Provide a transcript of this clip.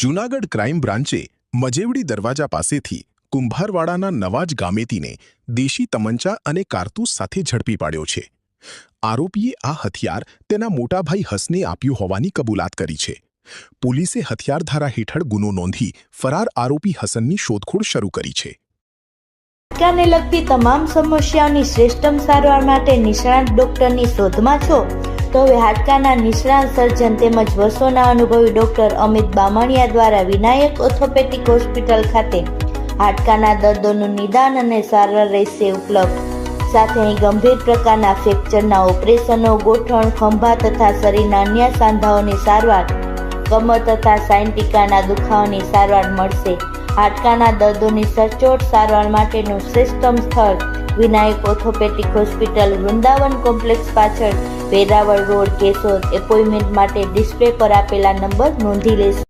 Junagadh crime બ્રાન્ચે Majevadi દરવાજા પાસેથી કુંભારવાડાના નવાજ ગામેતીને દેશી તમંચા અને કારતૂસ સાથે ઝડપી પાડ્યો છે। આરોપીએ આ હથિયાર તેના મોટાભાઈ હસને આપ્યું હોવાની કબૂલાત કરી છે। પોલીસે હથિયાર ધારા હેઠળ ગુનો નોંધી ફરાર આરોપી હસનની શોધખોળ શરૂ કરી છે। હાડકાને લગતી તમામ સમસ્યાઓની શ્રેષ્ઠતમ સારવાર માટે નિષ્ણાત ડોક્ટરની શોધમાં છો તો હવે હાડકાના નિષ્ણાત સર્જન તેમજ વર્ષોના અનુભવી ડોક્ટર અમિત બામણિયા દ્વારા વિનાયક ઓર્થોપેડિક હોસ્પિટલ ખાતે હાડકાના દર્દોનું નિદાન અને સારવાર રહેશે ઉપલબ્ધ। સાથે અહીં ગંભીર પ્રકારના ફ્રેક્ચરના ઓપરેશનો, ગોઠણ, ખંભા તથા શરીરના અન્ય સાંધાઓની સારવાર, કમર તથા સાયન્ટિકાના દુખાવાની સારવાર મળશે। હાડકાના દર્દોની સચોટ સારવાર માટેનું શ્રેષ્ઠતમ સ્થળ Vinayak orthopaedic hospital, Vrindavan complex પાછળ, વેરાવળ રોડ, કેશોદ। એપોઇન્ટમેન્ટ માટે ડિસ્પ્લે પર આપેલા નંબર નોંધી લેશો।